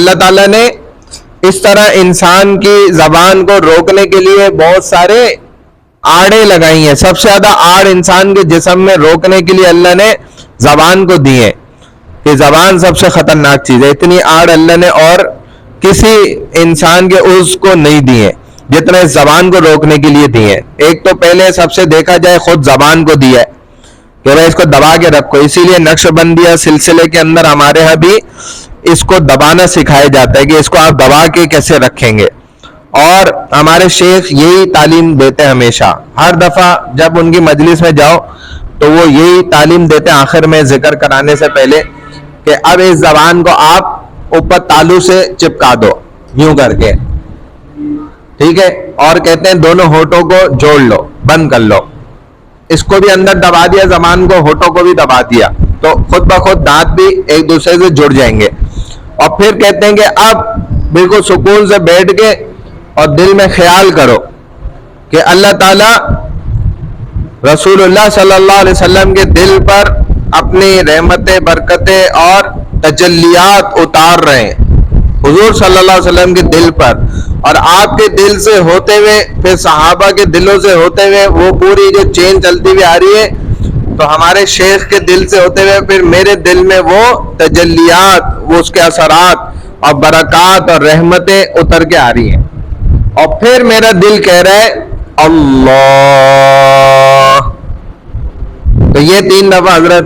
اللہ تعالیٰ نے اس طرح انسان کی زبان کو روکنے کے لیے بہت سارے آڑے لگائی ہیں. سب سے زیادہ آڑ انسان کے جسم میں روکنے کے لیے اللہ نے زبان کو دی ہے کہ زبان سب سے خطرناک چیز ہے. اتنی آڑ اللہ نے اور کسی انسان کے عضو کو نہیں دی ہے جتنا اس زبان کو روکنے کے لیے دی ہے. ایک تو پہلے سب سے دیکھا جائے خود زبان کو دیا ہے کہ بھائی اس کو دبا کے رکھو. اسی لیے نقش بندیہ سلسلے کے اندر ہمارے ہاں بھی اس کو دبانا سکھایا جاتا ہے کہ اس کو آپ دبا کے کیسے رکھیں گے. اور ہمارے شیخ یہی تعلیم دیتے ہیں ہمیشہ. ہر دفعہ جب ان کی مجلس میں جاؤ تو وہ یہی تعلیم دیتے ہیں آخر میں ذکر کرانے سے پہلے کہ اب اس زبان کو آپ اوپر تالو سے چپکا دو یوں کر کے, ٹھیک ہے, اور کہتے ہیں دونوں ہونٹوں کو جوڑ لو, بند کر لو. اس کو بھی اندر دبا دیا, زبان کو, ہونٹوں کو بھی دبا دیا, تو خود بخود دانت بھی ایک دوسرے سے جڑ جائیں گے. اور پھر کہتے ہیں کہ اب بالکل سکون سے بیٹھ کے اور دل میں خیال کرو کہ اللہ تعالی رسول اللہ صلی اللہ علیہ وسلم کے دل پر اپنی رحمتیں, برکتیں اور تجلیات اتار رہے ہیں حضور صلی اللہ علیہ وسلم کے دل پر, اور آپ کے دل سے ہوتے ہوئے پھر صحابہ کے دلوں سے ہوتے ہوئے وہ پوری جو چین چلتی ہوئی آ رہی ہے, تو ہمارے شیخ کے دل سے ہوتے ہوئے پھر میرے دل میں وہ تجلیات, وہ اس کے اثرات اور برکات اور رحمتیں اتر کے آ رہی ہیں. اور پھر میرا دل کہہ رہا ہے اللہ. تو یہ 3 دفعہ حضرت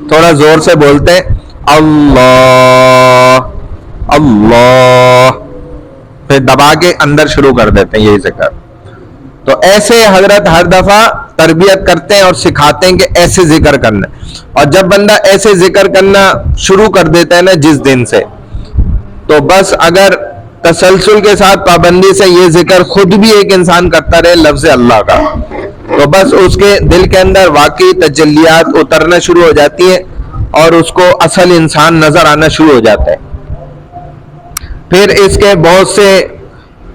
تھوڑا زور سے بولتے ہیں اللہ اللہ, پھر دبا کے اندر شروع کر دیتے ہیں یہی ذکر. تو ایسے حضرت ہر دفعہ تربیت کرتے ہیں اور سکھاتے ہیں کہ ایسے ذکر کرنا. اور جب بندہ ایسے ذکر کرنا شروع کر دیتا ہے نا جس دن سے, تو بس اگر تسلسل کے ساتھ پابندی سے یہ ذکر خود بھی ایک انسان کرتا رہے لفظ اللہ کا, تو بس اس کے دل کے اندر واقعی تجلیات اترنا شروع ہو جاتی ہیں اور اس کو اصل انسان نظر آنا شروع ہو جاتا ہے. پھر اس کے بہت سے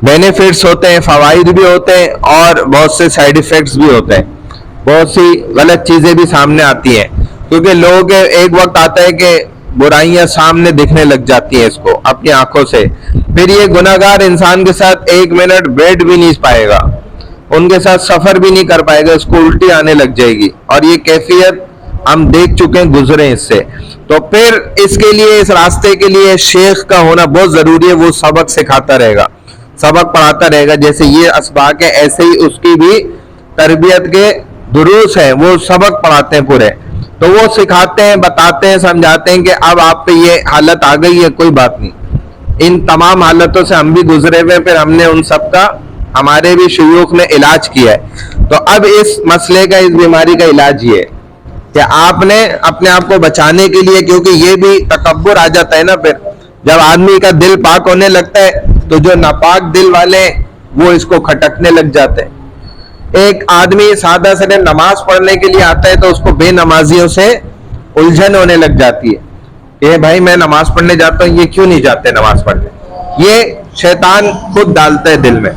بینیفٹس ہوتے ہیں, فوائد بھی ہوتے ہیں اور بہت سے سائیڈ ایفیکٹس بھی ہوتے ہیں. بہت سی غلط چیزیں بھی سامنے آتی ہیں کیونکہ لوگوں کے ایک وقت آتا ہے کہ برائیاں سامنے دکھنے لگ جاتی ہیں اس کو اپنی آنکھوں سے. پھر یہ گناہگار انسان کے ساتھ 1 منٹ بیٹھ بھی نہیں پائے گا, ان کے ساتھ سفر بھی نہیں کر پائے گا, اس کو الٹی آنے لگ جائے گی. اور یہ کیفیت ہم دیکھ چکے ہیں, گزرے اس سے. تو پھر اس کے لیے, اس راستے کے لیے شیخ کا ہونا بہت ضروری ہے. وہ سبق سکھاتا رہے گا, سبق پڑھاتا رہے گا. جیسے یہ اسباق ہے ایسے ہی اس کی بھی تربیت کے دروس ہیں, وہ سبق پڑھاتے ہیں پورے. تو وہ سکھاتے ہیں, بتاتے ہیں, سمجھاتے ہیں کہ اب آپ پہ یہ حالت آ گئی ہے, کوئی بات نہیں. ان تمام حالتوں سے ہم بھی گزرے ہوئے, پھر ہم نے ان سب کا, ہمارے بھی شیوخ نے علاج کیا ہے. تو اب اس مسئلے کا, اس بیماری کا علاج یہ ہے کہ آپ نے اپنے آپ کو بچانے کے لیے, کیونکہ یہ بھی تکبر آ جاتا ہے نا, پھر جب آدمی کا دل پاک ہونے لگتا ہے تو جو ناپاک دل والے وہ اس کو کھٹکنے لگ جاتے ہیں. ایک آدمی سادہ سے نماز پڑھنے کے لیے آتا ہے تو اس کو بے نمازیوں سے الجھن ہونے لگ جاتی ہے کہ بھائی میں نماز پڑھنے جاتا ہوں, یہ کیوں نہیں جاتے نماز پڑھنے. یہ شیطان خود ڈالتا ہے دل میں.